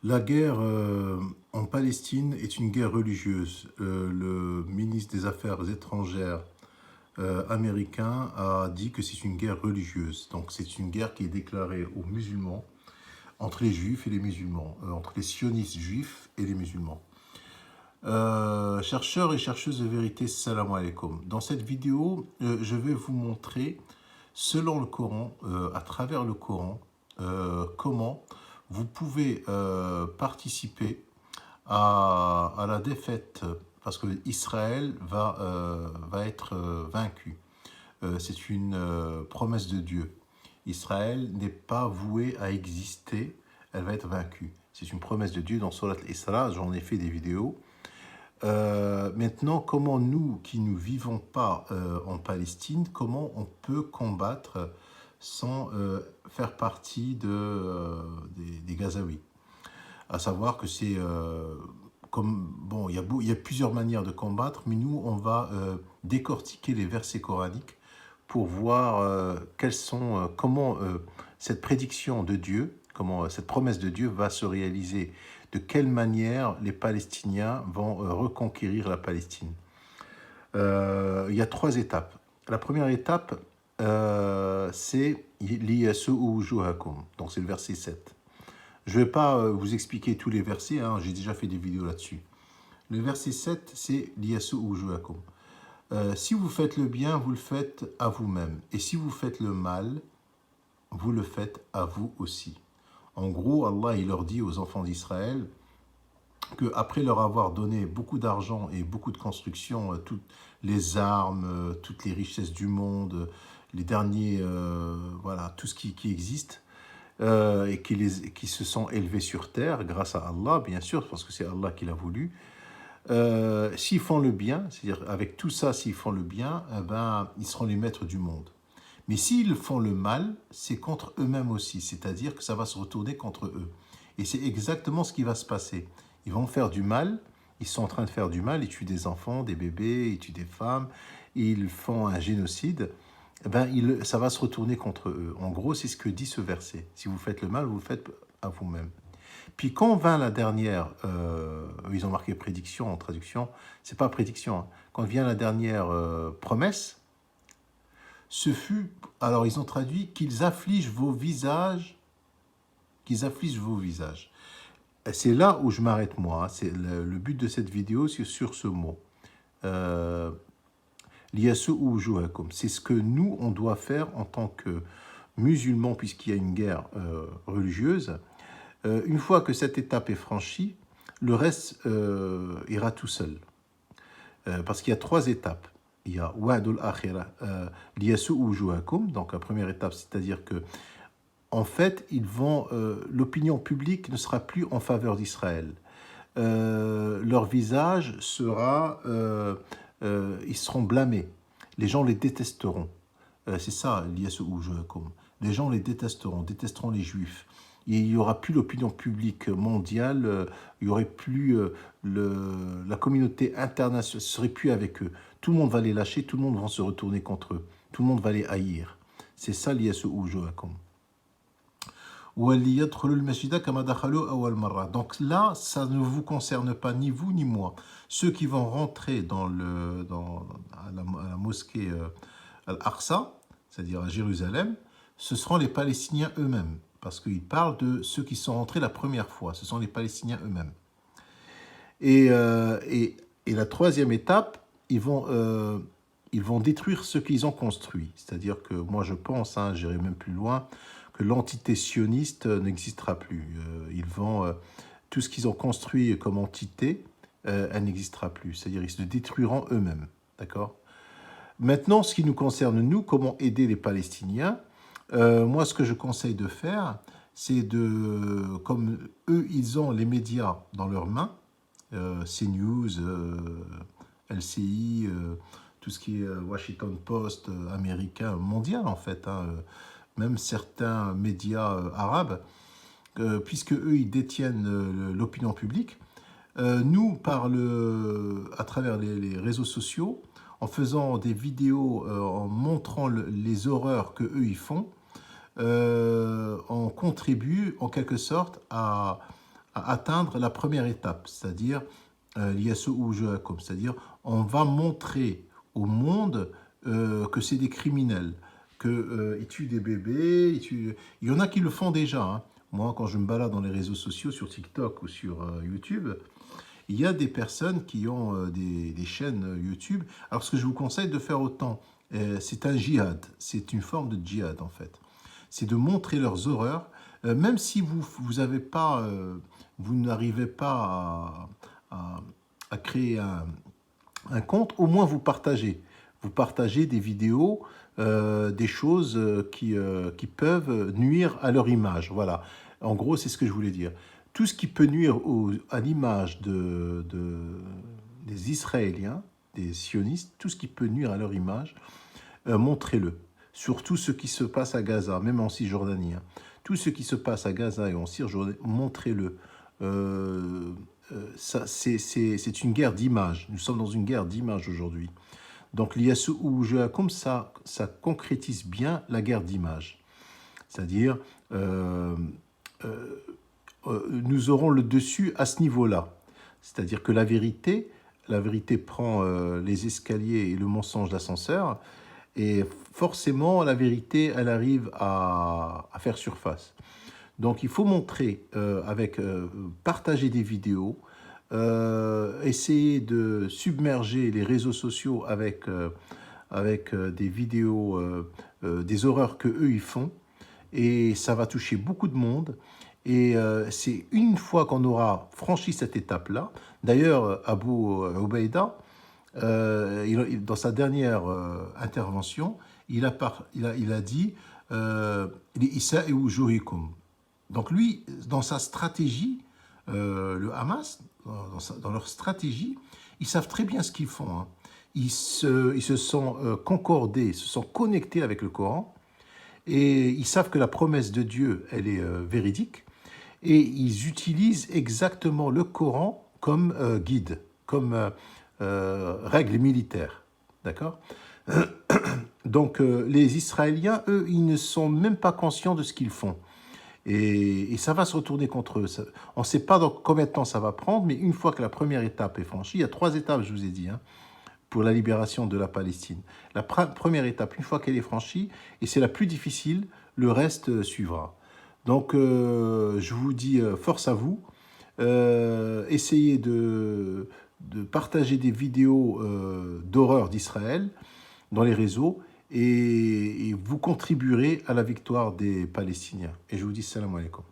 La guerre en Palestine est une guerre religieuse. Le ministre des Affaires étrangères américain a dit que c'est une guerre religieuse. Donc c'est une guerre qui est déclarée aux musulmans, entre les juifs et les musulmans, entre les sionistes juifs et les musulmans. Chercheurs et chercheuses de vérité, salam alaikum. Dans cette vidéo, je vais vous montrer, selon le Coran, à travers le Coran, comment vous pouvez participer à la défaite, parce que Israël va être vaincu. C'est une promesse de Dieu. Israël n'est pas vouée à exister, elle va être vaincue. C'est une promesse de Dieu dans Surat al-Isra, j'en ai fait des vidéos. Maintenant, comment nous, qui ne vivons pas en Palestine, comment on peut combattre sans faire partie des Gazaouis? À savoir que c'est comme bon, il y a plusieurs manières de combattre, mais nous, on va décortiquer les versets coraniques pour voir comment cette prédiction de Dieu, comment cette promesse de Dieu va se réaliser, de quelle manière les Palestiniens vont reconquérir la Palestine. Il y a trois étapes. La première étape, c'est l'Iyasu Wujuhakum, donc c'est le verset 7. Je ne vais pas vous expliquer tous les versets, hein, j'ai déjà fait des vidéos là-dessus. Le verset 7, c'est l'Iyasu Wujuhakum. Si vous faites le bien, vous le faites à vous-même. Et si vous faites le mal, vous le faites à vous aussi. En gros, Allah il leur dit aux enfants d'Israël qu'après leur avoir donné beaucoup d'argent et beaucoup de construction, toutes les armes, toutes les richesses du monde, les derniers, voilà, tout ce qui existe, et qui se sont élevés sur terre grâce à Allah, bien sûr, parce que c'est Allah qui l'a voulu. S'ils font le bien, c'est-à-dire avec tout ça, s'ils font le bien, eh ben, ils seront les maîtres du monde. Mais s'ils font le mal, c'est contre eux-mêmes aussi, c'est-à-dire que ça va se retourner contre eux. Et c'est exactement ce qui va se passer. Ils vont faire du mal, ils sont en train de faire du mal, ils tuent des enfants, des bébés, ils tuent des femmes, ils font un génocide. Eh ben, ça va se retourner contre eux. En gros, c'est ce que dit ce verset. Si vous faites le mal, vous le faites à vous-même. Puis quand vint la dernière, ils ont marqué prédiction en traduction, c'est pas prédiction, hein. Quand vient la dernière promesse, ce fut, alors ils ont traduit qu'ils affligent vos visages, qu'ils affligent vos visages. C'est là où je m'arrête moi, hein. C'est le but de cette vidéo, c'est sur ce mot. L'Iyasu Wujuhakum. C'est ce que nous, on doit faire en tant que musulmans, puisqu'il y a une guerre religieuse. Une fois que cette étape est franchie, le reste ira tout seul. Parce qu'il y a trois étapes. Il y a Wa'dul Akhira, l'Iyasu Wujuhakum, donc la première étape, c'est-à-dire que en fait, l'opinion publique ne sera plus en faveur d'Israël. Leur visage sera, ils seront blâmés. Les gens les détesteront. C'est ça, l'Iyasu Wujuhakum. Les gens les détesteront les Juifs. Il n'y aura plus l'opinion publique mondiale, il n'y aurait plus la communauté internationale, ce ne serait plus avec eux. Tout le monde va les lâcher, tout le monde va se retourner contre eux. Tout le monde va les haïr. C'est ça l'Iyasu Wujuhakum. Donc là, ça ne vous concerne pas, ni vous ni moi. Ceux qui vont rentrer à la mosquée Al-Aqsa, c'est-à-dire à Jérusalem, ce seront les Palestiniens eux-mêmes. Parce qu'il parle de ceux qui sont rentrés la première fois. Ce sont les Palestiniens eux-mêmes. Et la troisième étape, ils vont détruire ce qu'ils ont construit. C'est-à-dire que moi, je pense, hein, j'irai même plus loin, que l'entité sioniste n'existera plus. Tout ce qu'ils ont construit comme entité, elle n'existera plus. C'est-à-dire qu'ils se détruiront eux-mêmes. D'accord ? Maintenant, ce qui nous concerne, nous, comment aider les Palestiniens, moi, ce que je conseille de faire, c'est comme eux, ils ont les médias dans leurs mains, CNews, LCI, tout ce qui est Washington Post, américain, mondial en fait, hein, même certains médias arabes, puisque eux, ils détiennent l'opinion publique, nous, à travers les réseaux sociaux, en faisant des vidéos, en montrant les horreurs que eux ils font, on contribue en quelque sorte à atteindre la première étape, c'est-à-dire c'est-à-dire on va montrer au monde que c'est des criminels, qu'ils tuent des bébés, il y en a qui le font déjà. Hein. Moi, quand je me balade dans les réseaux sociaux, sur TikTok ou sur YouTube, il y a des personnes qui ont des chaînes YouTube. Alors, ce que je vous conseille de faire autant, c'est un djihad, c'est une forme de djihad en fait. C'est de montrer leurs horreurs, même si vous n'arrivez pas à créer un compte, au moins vous partagez. Vous partagez des vidéos, des choses qui peuvent nuire à leur image. Voilà. En gros, c'est ce que je voulais dire. Tout ce qui peut nuire à l'image des Israéliens, des sionistes, tout ce qui peut nuire à leur image, montrez-le. Surtout ce qui se passe à Gaza, même en Cisjordanie. Hein. Tout ce qui se passe à Gaza et en Cisjordanie, montrez-le. C'est une guerre d'image. Nous sommes dans une guerre d'image aujourd'hui. Donc l'ISU ou comme ça concrétise bien la guerre d'image. C'est-à-dire, nous aurons le dessus à ce niveau-là. C'est-à-dire que la vérité prend les escaliers et le mensonge d'ascenseur, et forcément, la vérité, elle arrive à faire surface. Donc, il faut montrer, partager des vidéos, essayer de submerger les réseaux sociaux avec des vidéos, des horreurs que eux ils font, et ça va toucher beaucoup de monde. Et c'est une fois qu'on aura franchi cette étape-là. D'ailleurs, Abu Ubaïda, dans sa dernière intervention, il a dit Issa et Ujurikum. Donc lui, dans sa stratégie, le Hamas, dans leur stratégie, ils savent très bien ce qu'ils font. Hein. Ils se sont concordés, ils se sont connectés avec le Coran, et ils savent que la promesse de Dieu, elle est véridique, et ils utilisent exactement le Coran comme guide, comme règle militaire. D'accord? Donc les Israéliens, eux, ils ne sont même pas conscients de ce qu'ils font. Et ça va se retourner contre eux. On ne sait pas dans combien de temps ça va prendre, mais une fois que la première étape est franchie, il y a 3 étapes, je vous ai dit, hein, pour la libération de la Palestine. La première étape, une fois qu'elle est franchie, et c'est la plus difficile, le reste suivra. Donc, je vous dis force à vous. Essayez de partager des vidéos d'horreur d'Israël dans les réseaux, et vous contribuerez à la victoire des Palestiniens. Et je vous dis salam alaikum.